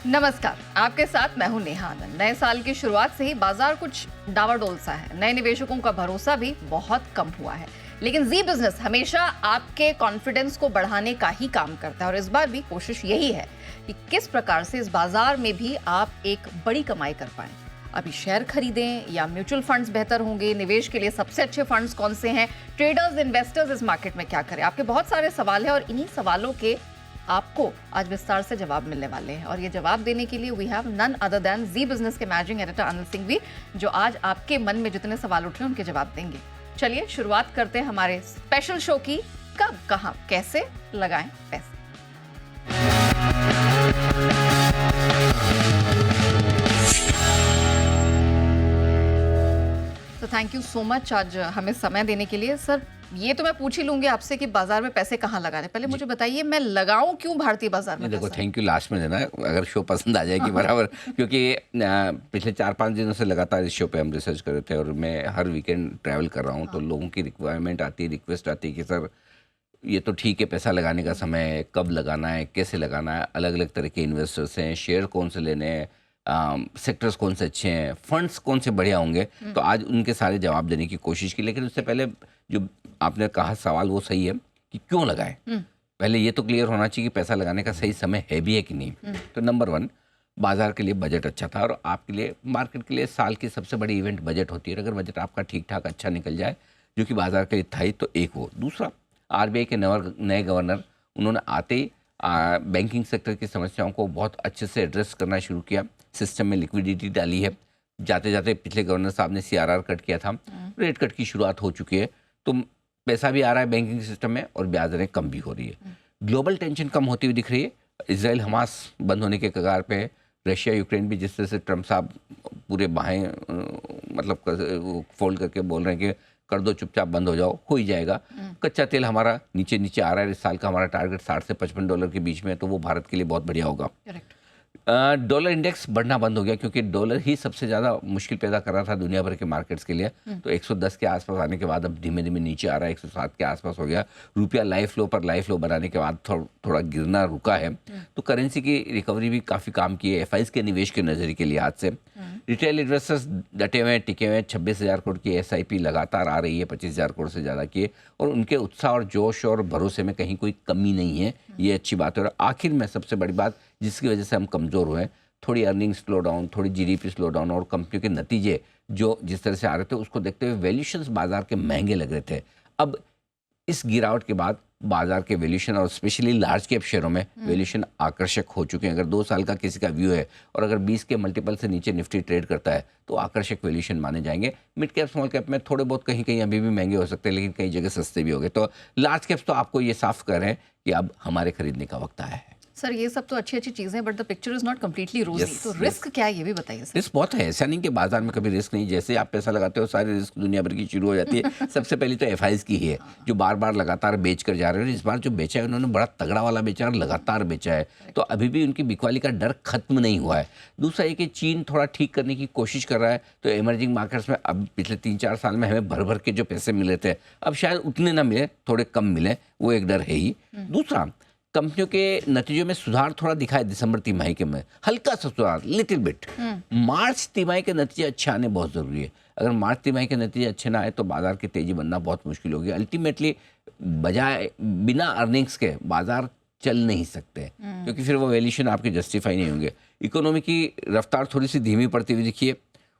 नमस्कार, आपके साथ मैं हूं नेहा आनंद। नए साल की शुरुआत से ही बाजार कुछ डावाडोल सा है। नए निवेशकों का भरोसा भी बहुत कम हुआ है, लेकिन जी बिजनेस हमेशा आपके कॉन्फिडेंस को बढ़ाने का ही काम करता है और इस बार भी कोशिश यही है कि किस प्रकार से इस बाजार में भी आप एक बड़ी कमाई कर पाएं। अभी शेयर खरीदें या म्यूचुअल फंड्स बेहतर होंगे? निवेश के लिए सबसे अच्छे फंड्स कौन से हैं? ट्रेडर्स, इन्वेस्टर्स इस मार्केट में क्या करें? आपके बहुत सारे सवाल हैं और इन्हीं सवालों के आपको आज विस्तार से जवाब मिलने वाले हैं। और ये जवाब देने के लिए we have none other than Zee Business के मैनेजिंग एडिटर अनिल सिंघवी, जो आज आपके मन में जितने सवाल उठ रहे हैं उनके जवाब देंगे। चलिए शुरुआत करते हैं हमारे स्पेशल शो की, कब, कहां, कैसे लगाएं पैसे। तो थैंक यू सो मच आज हमें समय देने के लिए। सर, ये तो मैं पूछ ही लूंगी आपसे कि बाजार में पैसे कहाँ लगाने, पहले मुझे बताइए मैं लगाऊं क्यों भारतीय बाजार में? देखो, थैंक यू लास्ट में देना है अगर शो पसंद आ जाएगी बराबर, क्योंकि पिछले 4-5 दिनों से लगातार इस शो पे हम रिसर्च कर रहे थे और मैं हर वीकेंड ट्रैवल कर रहा हूँ। तो लोगों की रिक्वायरमेंट आती है, रिक्वेस्ट आती है कि सर ये तो ठीक है, पैसा लगाने का समय है, कब लगाना है, कैसे लगाना है, अलग अलग तरह के इन्वेस्टर्स हैं, शेयर कौन से लेने हैं, सेक्टर्स कौन से अच्छे हैं, फंड्स कौन से बढ़िया होंगे। तो आज उनके सारे जवाब देने की कोशिश की। लेकिन उससे पहले जो आपने कहा सवाल वो सही है कि क्यों लगाएं। पहले ये तो क्लियर होना चाहिए कि पैसा लगाने का सही समय है भी है कि नहीं। तो नंबर 1, बाजार के लिए बजट अच्छा था और आपके लिए, मार्केट के लिए साल की सबसे बड़ी इवेंट बजट होती है। अगर बजट आपका ठीक ठाक अच्छा निकल जाए, जो कि बाजार के लिए था ही, तो एक वो। दूसरा, आरबीआई के नए गवर्नर, उन्होंने आते ही बैंकिंग सेक्टर की समस्याओं को बहुत अच्छे से एड्रेस करना शुरू किया, सिस्टम में लिक्विडिटी डाली है। जाते जाते पिछले गवर्नर साहब ने सीआरआर कट किया था, रेट कट की शुरुआत हो चुकी है, तो पैसा भी आ रहा है बैंकिंग सिस्टम में और ब्याज दरें कम भी हो रही है। ग्लोबल टेंशन कम होती हुई दिख रही है। इजराइल हमास बंद होने के कगार पे है। रशिया यूक्रेन भी, जिस तरह से ट्रम्प साहब पूरे बाहें मतलब फोल्ड करके बोल रहे हैं कि कर दो, चुपचाप बंद हो जाओ, हो ही जाएगा। कच्चा तेल हमारा नीचे नीचे आ रहा है। इस साल का हमारा टारगेट $60 से $55 के बीच में है, तो वो भारत के लिए बहुत बढ़िया होगा। डॉलर इंडेक्स बढ़ना बंद हो गया क्योंकि डॉलर ही सबसे ज़्यादा मुश्किल पैदा कर रहा था दुनिया भर के मार्केट्स के लिए। तो 110 के आसपास आने के बाद अब धीमे धीमे नीचे आ रहा है, 107 के आसपास हो गया। रुपया लाइफ लो पर लाइफ लो बनाने के बाद थोड़ा गिरना रुका है। तो करेंसी की रिकवरी भी काफ़ी काम की है एफआईज के निवेश के नज़रिए के लिहाज से। रिटेल इन्वेस्टर्स डटे हुए हैं, टिके हुए हैं। 26,000 करोड़ की एसआईपी लगातार आ रही है, 25,000 करोड़ से ज़्यादा की, और उनके उत्साह और जोश और भरोसे में कहीं कोई कमी नहीं है। ये अच्छी बात है। और आखिर में सबसे बड़ी बात जिसकी वजह से हम कमज़ोर हुए, थोड़ी अर्निंग स्लो डाउन, थोड़ी जीडीपी स्लो डाउन और कंपनियों के नतीजे जो जिस तरह से आ रहे थे, उसको देखते हुए वैल्यूशंस बाजार के महंगे लग रहे थे। अब इस गिरावट के बाद बाजार के वैल्यूशन और स्पेशली लार्ज कैप शेयरों में वैल्यूशन आकर्षक हो चुके हैं। अगर 2 साल का किसी का व्यू है और अगर 20 के मल्टीपल से नीचे निफ्टी ट्रेड करता है तो आकर्षक वैल्यूशन माने जाएंगे। मिड कैप, स्मॉल कैप में थोड़े बहुत कहीं कहीं अभी भी महंगे हो सकते हैं, लेकिन कई जगह सस्ते भी हो गए। तो लार्ज कैप्स तो आपको ये साफ कर रहे हैं कि अब हमारे खरीदने का वक्त आया है। सर, ये सब तो अच्छी अच्छी चीजें, but the picture is not completely रोजी। तो रिस्क क्या है ये भी बताइए सर। रिस्क बहुत है, ऐसा नहीं कि बाजार में कभी रिस्क नहीं। जैसे आप पैसा लगाते हो सारी रिस्क दुनिया भर की शुरू हो जाती है। सबसे पहली तो एफआईज की है, जो बार बार लगातार बेच कर जा रहे हैं। इस बार जो बेचा है उन्होंने बड़ा तगड़ा वाला बेचा और लगातार बेचा है, तो अभी भी उनकी बिकवाली का डर खत्म नहीं हुआ है। दूसरा ये कि चीन थोड़ा ठीक करने की कोशिश कर रहा है, तो इमर्जिंग मार्केट्स में अब पिछले 3-4 साल में हमें भर भर के जो पैसे मिले थे अब शायद उतने ना मिले, थोड़े कम मिले, वो एक डर है ही। दूसरा, कंपनियों के नतीजों में सुधार थोड़ा दिखा है दिसंबर तिमाही के में, हल्का सा सुधार, लिटिल बिट। मार्च तिमाही के नतीजे अच्छे आने बहुत ज़रूरी है। अगर मार्च तिमाही के नतीजे अच्छे ना आए तो बाजार की तेजी बनना बहुत मुश्किल होगी। अल्टीमेटली बजाय बिना अर्निंग्स के बाजार चल नहीं सकते, क्योंकि फिर वो वैल्यूशन आपके जस्टिफाई नहीं होंगे। इकोनॉमी की रफ्तार थोड़ी सी धीमी पड़ती हुई दिखी है,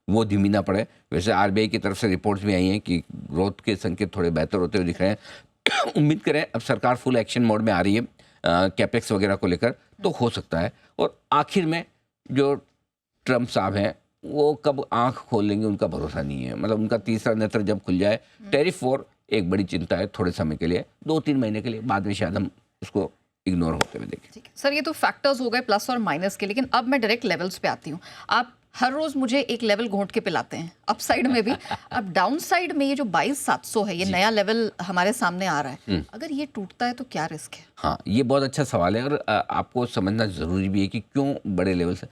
वो धीमी ना पड़े। वैसे आरबीआई की तरफ से रिपोर्ट्स भी आई हैं कि ग्रोथ के संकेत थोड़े बेहतर होते हुए दिख रहे हैं। उम्मीद करें अब सरकार फुल एक्शन मोड में आ रही है कैपेक्स वगैरह को लेकर, तो हो सकता है। और आखिर में जो ट्रम्प साहब हैं वो कब आंख खोलेंगे उनका भरोसा नहीं है। मतलब उनका तीसरा नेत्र जब खुल जाए, टैरिफ वॉर एक बड़ी चिंता है थोड़े समय के लिए, 2-3 महीने के लिए, बाद में शायद हम उसको इग्नोर होते हुए देखें। सर, ये तो फैक्टर्स हो गए प्लस और माइनस के, लेकिन अब मैं डायरेक्ट लेवल्स पे आती हूँ। आप हर रोज मुझे एक लेवल घोंट के पिलाते हैं, अपसाइड में भी। अब डाउन साइड में ये जो 22,700 है, ये नया लेवल हमारे सामने आ रहा है, अगर ये टूटता है तो क्या रिस्क है? हाँ, ये बहुत अच्छा सवाल है और आपको समझना जरूरी भी है कि क्यों बड़े लेवल से।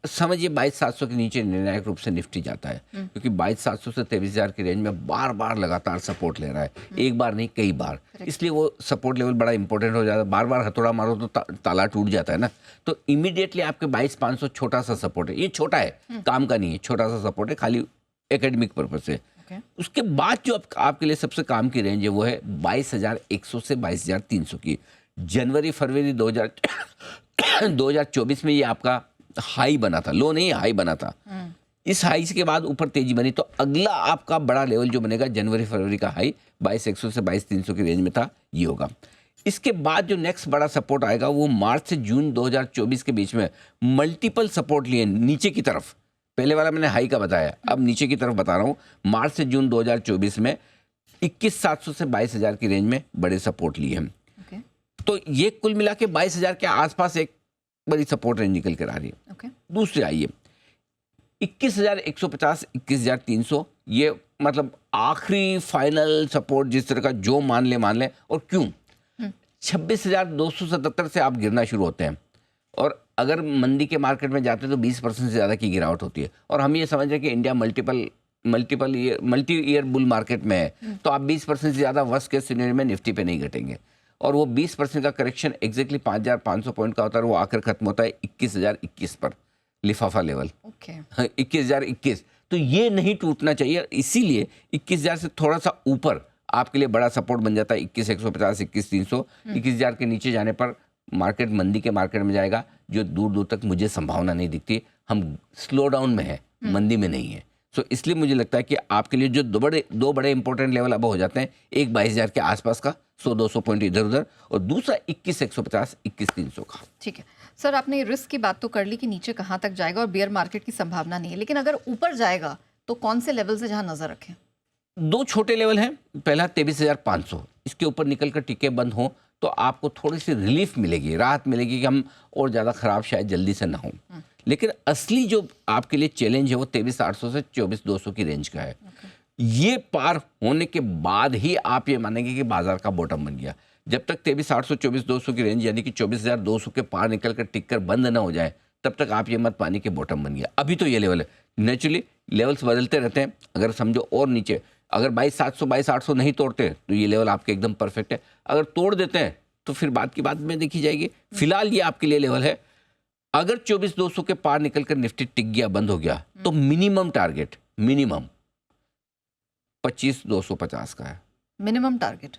समझिए 22,700 के नीचे निर्णायक रूप से निफ्टी जाता है, क्योंकि 22,700 से 23,000 की रेंज में बार बार लगातार सपोर्ट ले रहा है, एक बार नहीं कई बार, इसलिए वो सपोर्ट लेवल बड़ा इंपॉर्टेंट हो जाता है। बार बार हथौड़ा मारो तो ताला टूट जाता है ना, तो इमीडिएटली आपके 22,500 छोटा सा सपोर्ट है, ये छोटा है, काम का नहीं है, छोटा सा सपोर्ट है, खाली एकेडमिक पर्पज से। उसके बाद जो आपके लिए सबसे काम की रेंज है वो है 22,100 से 22,300 की। जनवरी फरवरी 2024 में ये आपका हाई बना था, लो नहीं हाई बना था। इस हाई के बाद ऊपर तेजी बनी, तो अगला आपका बड़ा लेवल जो बनेगा जनवरी फरवरी का हाई 22,100 से 22,300 की रेंज में था, ये होगा। इसके बाद जो नेक्स्ट बड़ा सपोर्ट आएगा वो मार्च से जून 2024 के बीच में मल्टीपल सपोर्ट लिए नीचे की तरफ। पहले वाला मैंने हाई का बताया, अब नीचे की तरफ बता रहा हूँ। मार्च से जून 2024 में 21,700 से 22,000 की रेंज में बड़े सपोर्ट लिए हैं। तो ये कुल मिला के 22,000 के आसपास एक बड़ी सपोर्ट रेंज निकल कर आ रही है। दूसरे आइए 21,150 21,300, ये मतलब आखिरी फाइनल सपोर्ट जिस तरह का जो मान ले। और क्यों 26,277 से आप गिरना शुरू होते हैं, और अगर मंदी के मार्केट में जाते हैं तो 20% से ज़्यादा की गिरावट होती है। और हम ये समझ रहे हैं कि India multi year bull market में है, तो आप 20% से ज़्यादा वर्स्ट केस सिनेरियो में निफ्टी पे नहीं घटेंगे। और वो 20% का करेक्शन एग्जैक्टली 5,500 पॉइंट का होता है, वो आकर खत्म होता है 21,021 पर, लिफाफा लेवल 21,021। तो ये नहीं टूटना चाहिए, इसीलिए 21,000 से थोड़ा सा ऊपर आपके लिए बड़ा सपोर्ट बन जाता है 21,150 21,300। 21,000 के नीचे जाने पर मार्केट मंदी के मार्केट में जाएगा, जो दूर दूर तक मुझे संभावना नहीं दिखती। हम स्लो डाउन में है, मंदी में नहीं है। तो इसलिए मुझे लगता है कि आपके लिए जो दो बड़े इंपॉर्टेंट लेवल अब हो जाते हैं, एक 22,000 के आसपास का 100-200 पॉइंट इधर उधर, और दूसरा 21,150 21,300 का। ठीक है सर, आपने रिस्क की बात तो कर ली कि नीचे कहाँ तक जाएगा और बियर मार्केट की संभावना नहीं है, लेकिन अगर ऊपर जाएगा तो कौन से लेवल से जहाँ नजर रखें? दो छोटे लेवल हैं। पहला 23,500, इसके ऊपर निकल कर टिके बंद हों तो आपको थोड़ी सी रिलीफ मिलेगी, राहत मिलेगी कि हम और ज़्यादा ख़राब शायद जल्दी से ना हों। लेकिन असली जो आपके लिए चैलेंज है वो 23,800 से 24,200 की रेंज का है। ये पार होने के बाद ही आप ये मानेंगे कि बाजार का बॉटम बन गया। जब तक 23,800 24,200 की रेंज यानी कि 24,200 के पार निकल कर टिक कर बंद ना हो जाए, तब तक आप ये मत पानी कि बॉटम बन गया। अभी तो ये लेवल है, नेचुरली लेवल्स बदलते रहते हैं। अगर समझो और नीचे अगर 22,700 22,800 नहीं तोड़ते तो ये लेवल आपके एकदम परफेक्ट है। अगर तोड़ देते हैं तो फिर बात की बात में देखी जाएगी। फिलहाल ये आपके लिए लेवल है। अगर 24,200 के पार निकलकर निफ्टी टिक गया, बंद हो गया, तो मिनिमम टारगेट 25,250 का है। मिनिमम टारगेट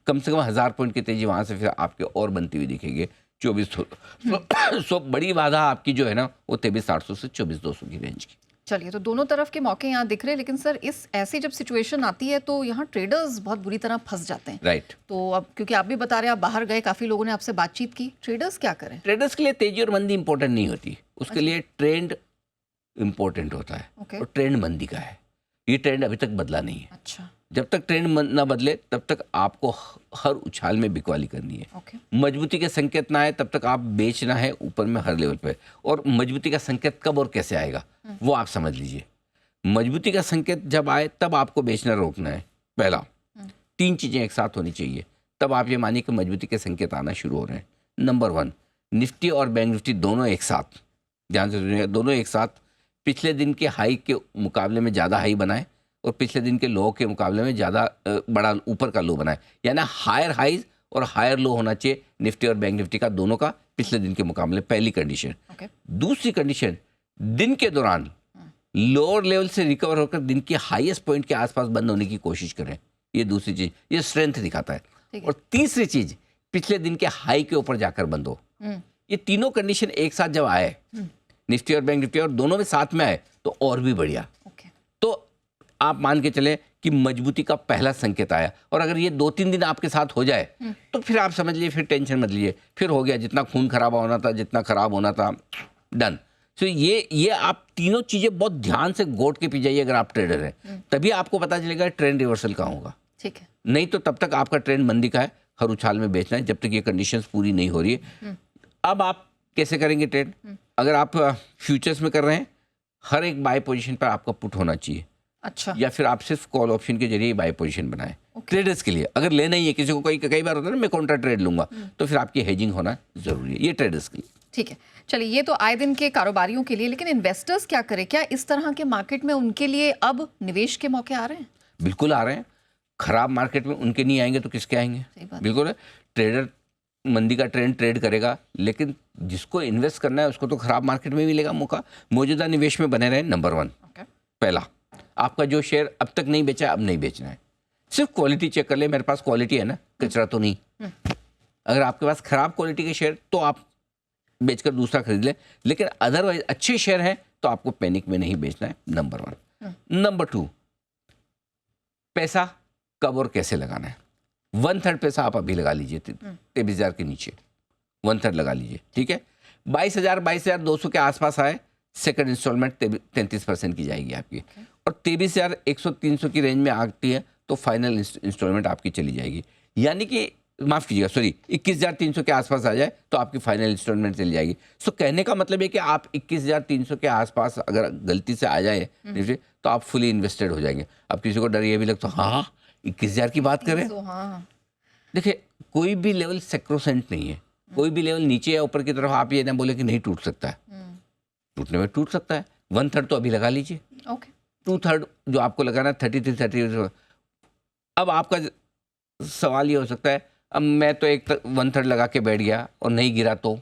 कम से कम 1,000 पॉइंट की तेजी वहां से फिर आपके और बनती हुई दिखेगी 24,200। सो बड़ी बाधा आपकी जो है ना वो 23,800 से 24,200 की रेंज की। चलिए, तो दोनों तरफ के मौके यहाँ दिख रहे हैं, लेकिन सर इस ऐसी जब सिचुएशन आती है तो यहाँ ट्रेडर्स बहुत बुरी तरह फंस जाते हैं। राइट। तो अब क्योंकि आप भी बता रहे हैं, आप बाहर गए, काफी लोगों ने आपसे बातचीत की, ट्रेडर्स क्या करें? ट्रेडर्स के लिए तेजी और मंदी इंपॉर्टेंट नहीं होती, उसके लिए ट्रेंड इंपॉर्टेंट होता है। और ट्रेंड मंदी का है, ये ट्रेंड अभी तक बदला नहीं है। अच्छा, जब तक ट्रेंड ना बदले तब तक आपको हर उछाल में बिकवाली करनी है। मजबूती के संकेत ना आए तब तक आप बेचना है ऊपर में हर लेवल पे। और मजबूती का संकेत कब और कैसे आएगा वो आप समझ लीजिए। मजबूती का संकेत जब आए तब आपको बेचना रोकना है। पहला 3 चीजें एक साथ होनी चाहिए, तब आप ये मानिए कि मजबूती के संकेत आना शुरू हो रहे हैं। नंबर 1, निफ्टी और बैंक निफ्टी दोनों एक साथ, ध्यान से सुनिएगा, दोनों एक साथ पिछले दिन के हाई के मुकाबले में ज़्यादा हाई बनाए और पिछले दिन के लो के मुकाबले में ज़्यादा बड़ा ऊपर का लो बनाए। यानी हायर हाइज और हायर लो होना चाहिए निफ्टी और बैंक निफ्टी का, दोनों का पिछले दिन के मुकाबले, पहली कंडीशन। दूसरी कंडीशन, दिन के दौरान लोअर लेवल से रिकवर होकर दिन के हाईएस्ट पॉइंट के आसपास बंद होने की कोशिश करें। ये दूसरी चीज, ये स्ट्रेंथ दिखाता है। और तीसरी चीज, पिछले दिन के हाई के ऊपर जाकर बंद हो। ये तीनों कंडीशन एक साथ जब आए, निफ्टी और बैंक निफ्टी और दोनों में साथ में आए, तो और भी बढ़िया। तो आप मान के चले कि मजबूती का पहला संकेत आया, और अगर ये 2-3 दिन आपके साथ हो जाए तो फिर आप समझ लीजिए, फिर टेंशन मत लीजिए, फिर हो गया, जितना खून खराब होना था, जितना खराब होना था, डन। तो ये आप तीनों चीजें बहुत ध्यान से गोट के पी जाइए अगर आप ट्रेडर हैं, तभी आपको पता चलेगा ट्रेंड रिवर्सल कहाँ होगा। ठीक है, नहीं तो तब तक आपका ट्रेंड मंदी का है, हर उछाल में बेचना है जब तक ये कंडीशंस पूरी नहीं हो रही है। अब आप कैसे करेंगे ट्रेड? अगर आप फ्यूचर्स में कर रहे हैं, हर एक बाय पोजीशन पर आपका पुट होना चाहिए। अच्छा, या फिर आप सिर्फ कॉल ऑप्शन के जरिए बाय पोजीशन बनाएं। ट्रेडर्स के लिए अगर लेना ही है, किसी को कई बार होता है ना मैं काउंटर ट्रेड लूंगा, तो फिर आपकी हेजिंग होना जरूरी है। ये ट्रेडर्स के लिए। ठीक है, चलिए ये तो आए दिन के कारोबारियों के लिए, लेकिन इन्वेस्टर्स क्या करें? क्या इस तरह के मार्केट में उनके लिए अब निवेश के मौके आ रहे हैं? बिल्कुल आ रहे हैं। खराब मार्केट में उनके नहीं आएंगे तो किसके आएंगे? सही बात। बिल्कुल है। ट्रेडर मंदी का ट्रेंड ट्रेड करेगा, लेकिन जिसको इन्वेस्ट करना है उसको तो खराब मार्केट में मिलेगा मौका। मौजूदा निवेश में बने रहें, नंबर 1। ओके, पहला, आपका जो शेयर अब तक नहीं बेचा है, अब नहीं बेचना है। सिर्फ क्वालिटी चेक कर ले, मेरे पास क्वालिटी है ना, कचरा तो नहीं। अगर आपके पास खराब क्वालिटी के शेयर तो आप बेचकर दूसरा खरीद लें, लेकिन अदरवाइज अच्छे शेयर हैं तो आपको पैनिक में नहीं बेचना है, नंबर 1। नंबर 2, पैसा कब और कैसे लगाना है। 1/3 पैसा आप अभी लगा लीजिए 23,000 के नीचे, 1/3 लगा लीजिए, ठीक है। 22,200 के आसपास आए, सेकंड इंस्टॉलमेंट 33% की जाएगी आपकी, और 23,100-300 की रेंज में आती है तो फाइनल इंस्टॉलमेंट आपकी चली जाएगी। यानी कि माफ़ कीजिएगा, सॉरी, 21,300 के आसपास आ जाए तो आपकी फाइनल इंस्टॉलमेंट चली जाएगी। सो कहने का मतलब है कि आप 21,300 के आसपास अगर गलती से आ जाए तो आप फुली इन्वेस्टेड हो जाएंगे। अब किसी को डर ये भी लगता है, हाँ 21,000 की बात करें, हाँ, देखिए कोई भी लेवल सेक्रोसेंट नहीं है। कोई भी लेवल नीचे या ऊपर की तरफ आप ये ना बोले कि नहीं टूट सकता है, टूटने में टूट सकता है। 1/3 तो अभी लगा लीजिए, ओके, 2/3 जो आपको लगाना है 33। अब आपका सवाल ये हो सकता है, अब मैं तो 1/3 लगा के बैठ गया और नहीं गिरा तो,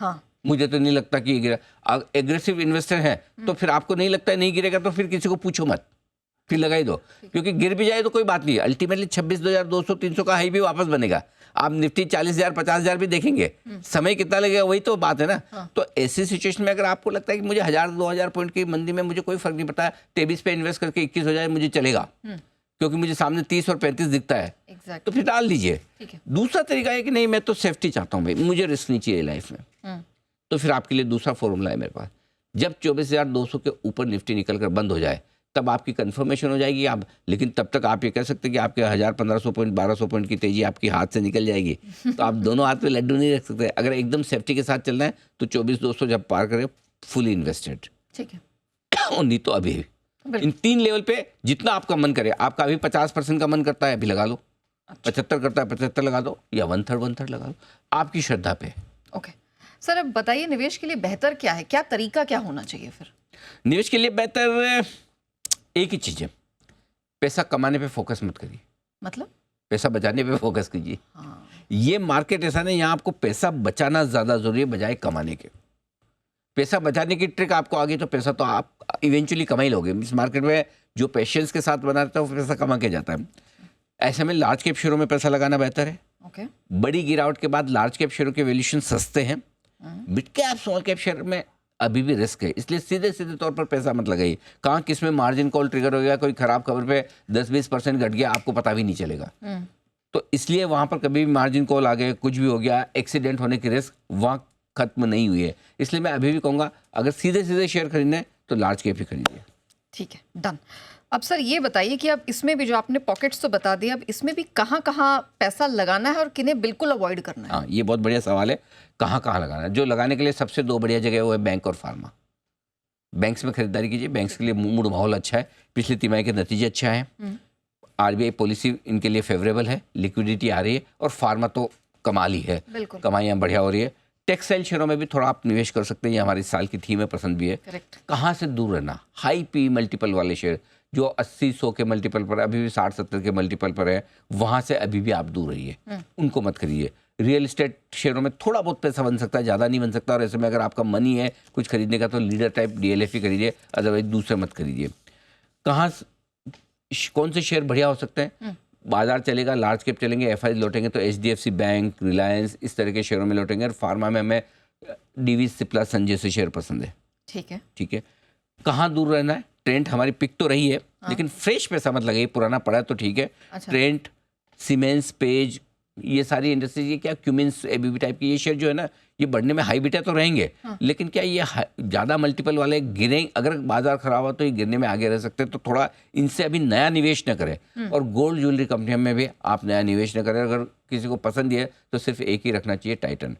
हाँ, मुझे तो नहीं लगता कि ये गिरा। एग्रेसिव इन्वेस्टर है तो फिर आपको नहीं लगता है नहीं गिरेगा तो फिर किसी को पूछो मत, फिर लगा ही दो, क्योंकि गिर भी जाए तो कोई बात नहीं है। अल्टीमेटली 26,200-300 का हाई भी वापस बनेगा। आप निफ्टी 40,000 50,000 भी देखेंगे, समय कितना लगेगा वही तो बात है ना। तो ऐसी सिचुएशन में अगर आपको लगता है कि मुझे 1,000-2,000 पॉइंट की मंदी में मुझे कोई फर्क नहीं पड़ता है, 23 पे इन्वेस्ट करके 21 हो जाए मुझे चलेगा, क्योंकि मुझे सामने 30 और 35 दिखता है, तो फिर डाल दीजिए। दूसरा तरीका है कि नहीं मैं तो सेफ्टी चाहता हूँ भाई, मुझे रिस्क नहीं चाहिए लाइफ में, तो फिर आपके लिए दूसरा फॉर्मूला है मेरे पास। जब 24,200 के ऊपर निफ्टी निकल कर बंद हो जाए तब आपकी कंफर्मेशन हो जाएगी आप, लेकिन तब तक आप ये कह सकते हैं कि आपके 1,000-1,500 पॉइंट 1,200 पॉइंट की तेजी आपकी हाथ से निकल जाएगी, तो आप दोनों हाथ पे लड्डू नहीं रख सकते। अगर एकदम सेफ्टी के साथ चलना है तो 24,200 जब पार करें फुली इन्वेस्टेड, ठीक है, और नहीं तो अभी इन 3 लेवल पे जितना आपका मन करे। आपका अभी 50% का मन करता है अभी लगा लो, 75 करता है 75 लगा दो, या 1/3 लगा लो, आपकी श्रद्धा पे। ओके सर, अब बताइए निवेश के लिए बेहतर क्या है, क्या तरीका क्या होना चाहिए फिर? निवेश के लिए बेहतर एक ही चीज़ है, पैसा कमाने पे फोकस मत करिए, मतलब पैसा बचाने पे फोकस कीजिए। हाँ, ये मार्केट ऐसा नहीं, यहाँ आपको पैसा बचाना ज़्यादा ज़रूरी है बजाय कमाने के। पैसा बचाने की ट्रिक आपको आ गई तो पैसा तो आप इवेंचुअली कमा ही लोगे। इस मार्केट में जो पेशेंस के साथ बना रहता है वो पैसा कमा के जाता है। ऐसे में लार्ज कैप शेयरों में पैसा लगाना बेहतर है। ओके, बड़ी गिरावट के बाद लार्ज कैप शेयरों के वैल्यूएशन सस्ते हैं, mid cap small cap share में अभी भी रिस्क है, इसलिए सीधे सीधे तौर पर पैसा मत लगाइए। कहाँ किस में मार्जिन कॉल ट्रिगर हो गया, कोई खराब खबर पे 10-20% घट गया, आपको पता भी नहीं चलेगा। तो इसलिए वहाँ पर कभी भी मार्जिन कॉल आ गए, कुछ भी हो गया, एक्सीडेंट होने की रिस्क वहाँ खत्म नहीं हुई है। इसलिए मैं अभी भी कहूँगा अगर सीधे सीधे शेयर खरीदने तो लार्ज कैप ही खरीदिए। ठीक है, डन। अब सर ये बताइए कि अब इसमें भी जो आपने पॉकेट्स तो बता दिए, अब इसमें भी कहाँ कहाँ पैसा लगाना है और किन्हें बिल्कुल अवॉइड करना है? हाँ, ये बहुत बढ़िया सवाल है, कहाँ कहाँ लगाना है। जो लगाने के लिए सबसे 2 बढ़िया जगह है वो है बैंक और फार्मा। बैंक्स में खरीदारी कीजिए, बैंक्स के लिए मूड माहौल अच्छा है, पिछली तिमाही के नतीजे अच्छा हैं, आरबीआई पॉलिसी इनके लिए फेवरेबल है, लिक्विडिटी आ रही है, और फार्मा तो कमाल ही है, कमाइयाँ बढ़िया हो रही है। टेक्सटाइल शेयरों में भी थोड़ा आप निवेश कर सकते हैं, ये हमारे साल की थीम है, पसंद भी है। करेक्ट। कहाँ से दूर रहना, हाई पी मल्टीपल वाले शेयर जो 80-100 के मल्टीपल पर है, अभी भी 60-70 के मल्टीपल पर है, वहाँ से अभी भी आप दूर रहिए, उनको मत करिए। रियल एस्टेट शेयरों में थोड़ा बहुत पैसा बन सकता है, ज़्यादा नहीं बन सकता, और ऐसे में अगर आपका मन ही है कुछ खरीदने का तो लीडर टाइप DLF ही खरीदिए, अदरवाइज दूसरे मत खरीदिए। कौन से शेयर बढ़िया हो सकते हैं? बाजार चलेगा, लार्ज कैप चलेंगे, FI लौटेंगे तो HDFC बैंक, रिलायंस, इस तरह के शेयरों में लौटेंगे। और फार्मा में हमें DV सिप्ला सन जैसे शेयर पसंद है। ठीक है, ठीक है। कहाँ दूर रहना है? ट्रेंट हमारी पिक तो रही है, लेकिन फ्रेश पैसा मत लगाइए, पुराना पड़ा है तो ठीक है। अच्छा। ट्रेंट, सीमेंस, पेज, ये सारी इंडस्ट्रीज, ये क्या क्यूमिंस, ABB टाइप की ये शेयर जो है ना, ये बढ़ने में हाई बीटा तो रहेंगे, लेकिन क्या ये ज़्यादा मल्टीपल वाले गिरे, अगर बाजार खराब हो तो ये गिरने में आगे रह सकते हैं, तो थोड़ा इनसे अभी नया निवेश न करें। और गोल्ड ज्वेलरी कंपनियों में भी आप नया निवेश न करें। अगर किसी को पसंद है तो सिर्फ एक ही रखना चाहिए, टाइटन।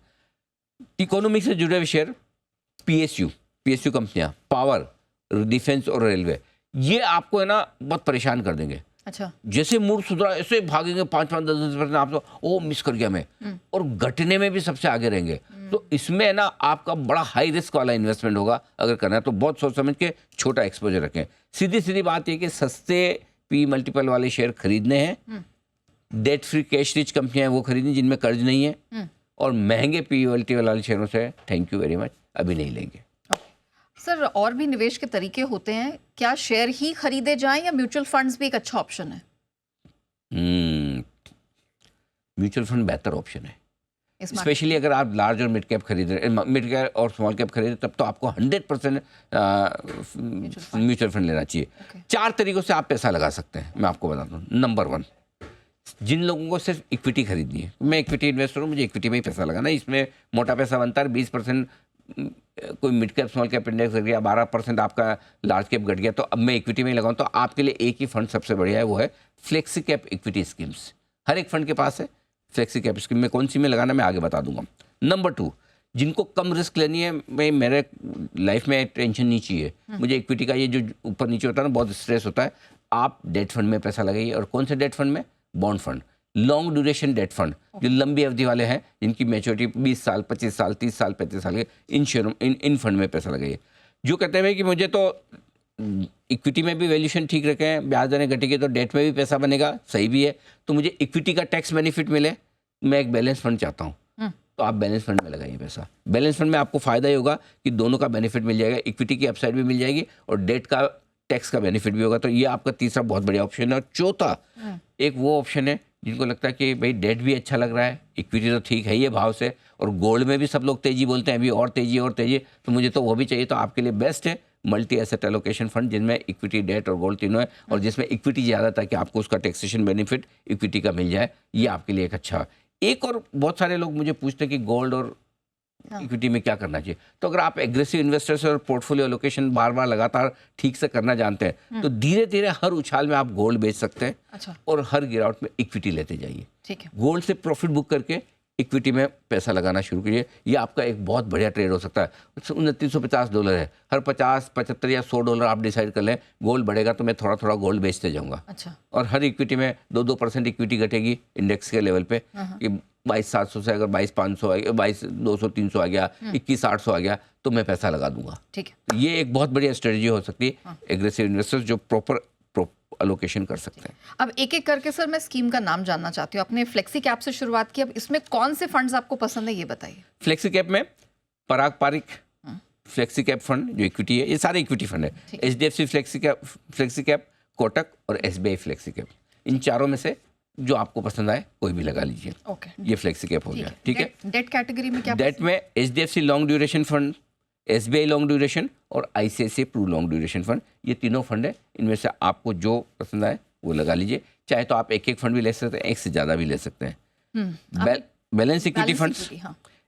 इकोनॉमिक से जुड़े हुए शेयर, PSU कंपनियाँ, पावर, डिफेंस और रेलवे, ये आपको है ना बहुत परेशान कर देंगे। अच्छा। जैसे मूड सुधरा ऐसे भागेंगे 5-5, 10-10%, आप तो ओ मिस कर गया मैं, और घटने में भी सबसे आगे रहेंगे। तो इसमें है ना आपका बड़ा हाई रिस्क वाला इन्वेस्टमेंट होगा। अगर करना है तो बहुत सोच समझ के छोटा एक्सपोजर रखें। सीधी सीधी बात ये कि सस्ते पी मल्टीपल वाले शेयर खरीदने हैं, डेट फ्री कैश रिच कंपनियां हैं वो खरीदनी जिनमें कर्ज नहीं है, और महंगे पी मल्टीपल वाले शेयरों से थैंक यू वेरी मच अभी नहीं लेंगे। सर और भी निवेश के तरीके होते हैं, क्या शेयर ही खरीदे जाएं या म्यूचुअल फंड्स भी एक अच्छा ऑप्शन है? म्यूचुअल फंड बेहतर ऑप्शन है, इस market स्पेशली अगर आप लार्ज और मिड कैप खरीद रहे हैं, मिड कैप और स्मॉल कैप खरीद रहे हैं, तब तो आपको 100% म्यूचुअल फंड लेना चाहिए। Okay. 4 तरीकों से आप पैसा लगा सकते हैं, मैं आपको बताता हूँ। नंबर 1, जिन लोगों को सिर्फ इक्विटी खरीदनी है, मैं इक्विटी इन्वेस्टर हूँ, मुझे इक्विटी में ही पैसा लगाना है, इसमें मोटा पैसा बनता है। 20% कोई mid cap small cap index घट गया, 12% आपका लार्ज कैप घट गया, तो अब मैं इक्विटी में ही लगाऊं, तो आपके लिए एक ही फंड सबसे बढ़िया है, वो है फ्लेक्सी कैप इक्विटी स्कीम्स। हर एक फंड के पास है फ्लेक्सी कैप स्कीम। में कौन सी में लगाना मैं आगे बता दूंगा। नंबर 2, जिनको कम रिस्क लेनी है, मैं मेरे लाइफ में टेंशन नहीं चाहिए, मुझे इक्विटी का ये जो ऊपर नीचे होता है ना बहुत स्ट्रेस होता है, आप डेट फंड में पैसा लगाइए। और कौन से डेट फंड में? Bond fund, long duration debt fund, जो लंबी अवधि वाले हैं, जिनकी मैच्योरिटी 20 साल, 25 साल, 30 साल, 35 साल के, इन शेयरों इन फंड में पैसा लगाइए। जो कहते हैं कि मुझे तो इक्विटी में भी वैल्यूशन ठीक रखें, ब्याज दरें घटेगी तो डेट में भी पैसा बनेगा, सही भी है, तो मुझे इक्विटी का टैक्स बेनिफिट मिले, मैं एक बैलेंस फंड चाहता हूँ, तो आप बैलेंस फंड में लगाइए पैसा। बैलेंस फंड में आपको फायदा ही होगा कि दोनों का बेनिफिट मिल जाएगा, इक्विटी की अपसाइड भी मिल जाएगी और डेट का टैक्स का बेनिफिट भी होगा। तो ये आपका तीसरा बहुत बढ़िया ऑप्शन है। और चौथा एक वो ऑप्शन है जिनको लगता है कि भाई डेट भी अच्छा लग रहा है, इक्विटी तो ठीक है ही है भाव से, और गोल्ड में भी सब लोग तेजी बोलते हैं अभी, और तेजी, तो मुझे तो वो भी चाहिए। तो आपके लिए बेस्ट है मल्टी एसेट एलोकेशन फंड, जिनमें इक्विटी, डेट और गोल्ड तीनों है, और जिसमें इक्विटी ज़्यादा ताकि आपको उसका टैक्सेशन बेनिफिट इक्विटी का मिल जाए। ये आपके लिए एक अच्छा। एक और बहुत सारे लोग मुझे पूछते हैं कि गोल्ड और इक्विटी में क्या करना चाहिए। तो अगर आप एग्रेसिव इन्वेस्टर्स और पोर्टफोलियो एलोकेशन बार बार लगातार ठीक से करना जानते हैं, तो धीरे धीरे हर उछाल में आप गोल्ड बेच सकते हैं। अच्छा। और हर गिरावट में इक्विटी लेते जाइए। ठीक है। गोल्ड से प्रॉफिट बुक करके इक्विटी में पैसा लगाना शुरू कीजिए। ये आपका एक बहुत बढ़िया ट्रेड हो सकता है। $2950 है, हर 50, 75 या $100 आप डिसाइड कर लें, गोल्ड बढ़ेगा तो मैं थोड़ा थोड़ा गोल्ड बेचते जाऊंगा। अच्छा। और हर इक्विटी में 2% इक्विटी घटेगी इंडेक्स के लेवल पे, कि 22,700 से अगर 22,500 आ गया, 22,200, 300 आ गया, 21,800 आ गया, तो मैं पैसा लगा दूंगा। ठीक है। तो ये एक बहुत बढ़िया स्ट्रेटजी हो सकती है एग्रेसिव इन्वेस्टर्स जो प्रॉपर अलोकेशन कर सकते हैं। अब एक एक करके सर मैं स्कीम का नाम जानना चाहती हूँ। आपने फ्लेक्सी कैप से शुरुआत की, अब इसमें कौन से फंड्स आपको पसंद है ये बताइए। फ्लेक्सी कैप में पारंपरिक फ्लेक्सी कैप फंड जो इक्विटी है, ये सारे इक्विटी फंड है। HDFC फ्लेक्सी कैप, कोटक और SBI फ्लेक्सी कैप, इन चारों में से जो आपको पसंद आए कोई भी लगा लीजिए। ओके। ये फ्लेक्सी कैप हो गया। ठीक है। डेट कैटेगरी में क्या? डेट में HDFC long duration fund, SBI long duration और ICICI Pru long duration fund, ये तीनों फंड है। इनमें से आपको जो पसंद आए वो लगा लीजिए। चाहे तो आप एक एक फंड भी ले सकते हैं, एक से ज़्यादा भी ले सकते हैं। Balance equity funds,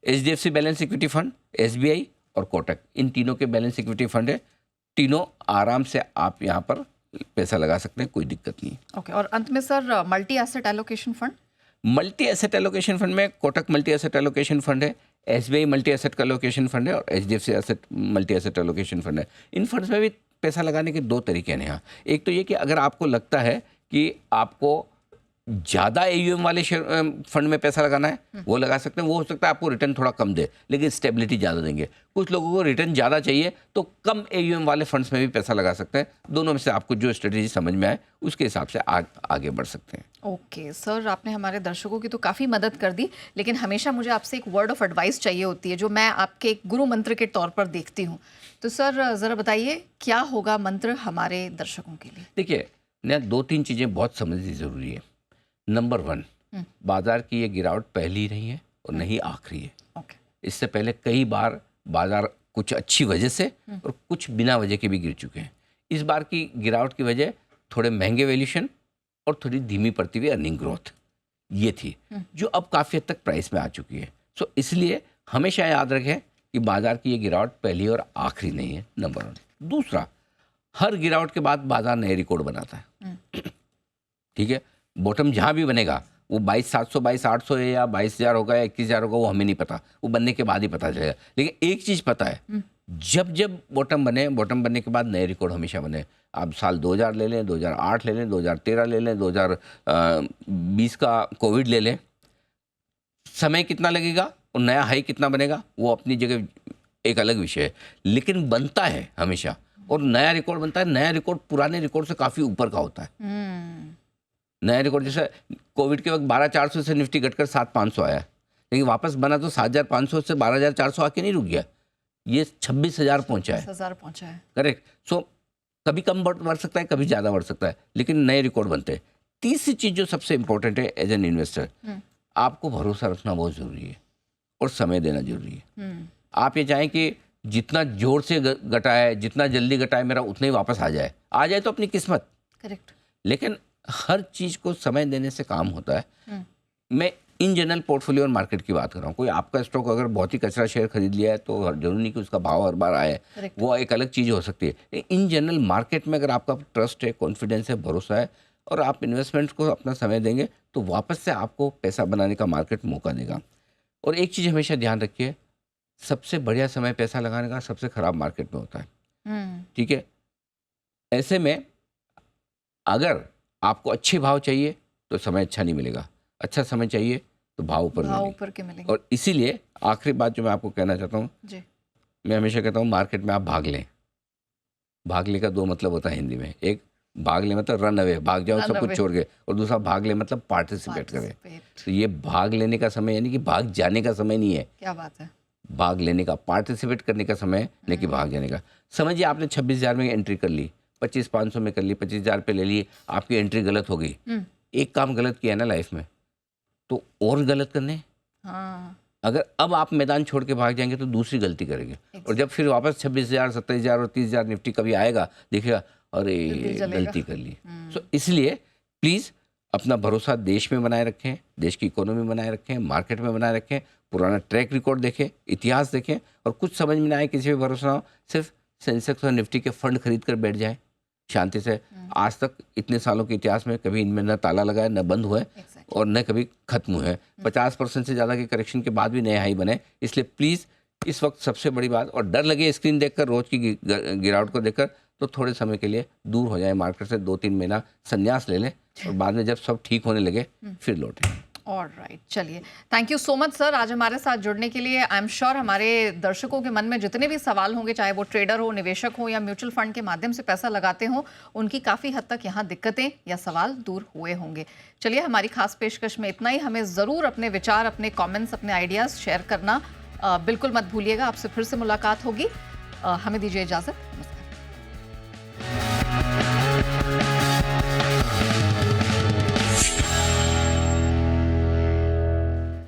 HDFC balance equity fund, SBI और कोटक, इन तीनों के बैलेंस इक्विटी फंड है। तीनों आराम से आप यहाँ पर पैसा लगा सकते हैं, कोई दिक्कत नहीं। ओके। और अंत में sir multi asset allocation fund? Multi asset allocation fund में Kotak multi asset allocation fund है, SBI multi asset allocation fund है और HDFC asset multi asset allocation fund है। इन फंड्स में भी पैसा लगाने के 2 तरीके हैं यहाँ। एक तो ये कि अगर आपको लगता है कि आपको ज़्यादा AUM वाले फंड में पैसा लगाना है, वो लगा सकते हैं। वो हो सकता है आपको रिटर्न थोड़ा कम दे, लेकिन स्टेबिलिटी ज़्यादा देंगे। कुछ लोगों को रिटर्न ज़्यादा चाहिए तो कम AUM वाले फंड्स में भी पैसा लगा सकते हैं। दोनों में से आपको जो स्ट्रेटेजी समझ में आए उसके हिसाब से आगे बढ़ सकते हैं। ओके सर, आपने हमारे दर्शकों की तो काफ़ी मदद कर दी, लेकिन हमेशा मुझे आपसे एक वर्ड ऑफ एडवाइस चाहिए होती है, जो मैं आपके एक गुरु मंत्र के तौर पर देखती हूँ। तो सर ज़रा बताइए क्या होगा मंत्र हमारे दर्शकों के लिए? देखिए, 2-3 चीज़ें बहुत समझनी ज़रूरी है। नंबर 1, बाजार की ये गिरावट पहली नहीं है और नहीं आखिरी है। ओके। इससे पहले कई बार बाजार कुछ अच्छी वजह से और कुछ बिना वजह के भी गिर चुके हैं। इस बार की गिरावट की वजह थोड़े महंगे वैल्यूशन और थोड़ी धीमी पड़ती हुई अर्निंग ग्रोथ ये थी, जो अब काफ़ी हद तक प्राइस में आ चुकी है। सो इसलिए हमेशा याद रखें कि बाजार की ये गिरावट पहली और आखिरी नहीं है, नंबर 1। दूसरा, हर गिरावट के बाद बाजार नए रिकॉर्ड बनाता है। ठीक है, बॉटम जहाँ भी बनेगा वो 22,700, 22,800 है या 22,000 होगा या 21,000 होगा, वो हमें नहीं पता, वो बनने के बाद ही पता चलेगा। लेकिन एक चीज़ पता है, जब जब बॉटम बनने के बाद नए रिकॉर्ड हमेशा बने। आप साल 2000 ले लें, 2008 ले लें, 2013 ले लें, 2020 का कोविड ले लें, समय कितना लगेगा और नया हाई कितना बनेगा वो अपनी जगह एक अलग विषय है, लेकिन बनता है हमेशा, और नया रिकॉर्ड बनता है। नया रिकॉर्ड पुराने रिकॉर्ड से काफ़ी ऊपर का होता है। नया रिकॉर्ड जैसे कोविड के वक्त 12,400 से निफ्टी घटकर 7,500 आया, लेकिन वापस बना तो 7,500 से 12,400 आके नहीं रुक गया, ये 26,000 पहुंचा है। 26,000 पहुंचा है। करेक्ट। सो कभी कम बढ़ सकता है, कभी ज़्यादा बढ़ सकता है, लेकिन नए रिकॉर्ड बनते हैं। तीसरी चीज़ जो सबसे इंपॉर्टेंट है एज एन इन्वेस्टर, आपको भरोसा रखना बहुत ज़रूरी है और समय देना जरूरी है। आप ये चाहें कि जितना जोर से घटाए, जितना जल्दी घटाए, मेरा उतना ही वापस आ जाए तो अपनी किस्मत। करेक्ट। लेकिन हर चीज़ को समय देने से काम होता है। मैं इन जनरल पोर्टफोलियो और मार्केट की बात कर रहा हूँ। कोई आपका स्टॉक अगर बहुत ही कचरा शेयर खरीद लिया है तो जरूरी नहीं कि उसका भाव हर बार आए, वो एक अलग चीज़ हो सकती है। इन जनरल मार्केट में अगर आपका ट्रस्ट है, कॉन्फिडेंस है, भरोसा है और आप इन्वेस्टमेंट को अपना समय देंगे तो वापस से आपको पैसा बनाने का मार्केट मौका देगा। और एक चीज़ हमेशा ध्यान रखिए, सबसे बढ़िया समय पैसा लगाने का सबसे खराब मार्केट में होता है। ठीक है, ऐसे में अगर आपको अच्छे भाव चाहिए तो समय अच्छा नहीं मिलेगा, अच्छा समय चाहिए तो भाव ऊपर के मिलेंगे। और इसीलिए आखिरी बात जो मैं आपको कहना चाहता हूँ, मैं हमेशा कहता हूँ मार्केट में आप भाग लें। भागले का दो मतलब होता है हिंदी में, एक भाग ले मतलब रन अवे, भाग जाओ सब कुछ छोड़ के, और दूसरा भाग ले मतलब पार्टिसिपेट करें। तो ये भाग लेने का समय यानी कि भाग जाने का समय नहीं है। क्या बात है। भाग लेने का, पार्टिसिपेट करने का समय, नहीं कि भाग जाने का। समझिए आपने 26,000 में एंट्री कर ली, 25,500 में कर ली, 25,000 पे ले ली, आपकी एंट्री गलत हो गई। एक काम गलत किया ना लाइफ में तो और गलत करने। अगर अब आप मैदान छोड़ के भाग जाएंगे तो दूसरी गलती करेंगे, और जब फिर वापस 26,000, 27,000 और 30,000 निफ्टी कभी आएगा, देखिएगा अरे गलती कर ली। सो इसलिए प्लीज़ अपना भरोसा देश में बनाए रखें, देश की इकोनॉमी बनाए रखें, मार्केट में बनाए रखें, पुराना ट्रैक रिकॉर्ड देखें, इतिहास देखें, और कुछ समझ में ना आए, किसी पे भरोसा ना हो, सिर्फ सेंसेक्स और निफ्टी के फंड खरीद कर बैठ जाए शांति से। आज तक इतने सालों के इतिहास में कभी इनमें न ताला लगा है, न बंद हुआ है, और न कभी खत्म हुए हैं। 50% से ज़्यादा के करेक्शन के बाद भी नए हाई बने। इसलिए प्लीज़ इस वक्त सबसे बड़ी बात, और डर लगे स्क्रीन देखकर, रोज की गिरावट को देखकर, तो थोड़े समय के लिए दूर हो जाए मार्केट से, 2-3 महीना संन्यास ले लें, और बाद में जब सब ठीक होने लगे फिर लौटें। ऑलराइट, चलिए, thank you so much sir आज हमारे साथ जुड़ने के लिए। आई एम श्योर हमारे दर्शकों के मन में जितने भी सवाल होंगे, चाहे वो ट्रेडर हो, निवेशक हो या म्यूचुअल फंड के माध्यम से पैसा लगाते हो, उनकी काफ़ी हद तक यहाँ दिक्कतें या सवाल दूर हुए होंगे। चलिए, हमारी खास पेशकश में इतना ही। हमें ज़रूर अपने विचार, अपने कॉमेंट्स, अपने आइडियाज़ शेयर करना बिल्कुल मत भूलिएगा। आपसे फिर से मुलाकात होगी। हमें दीजिए इजाज़त।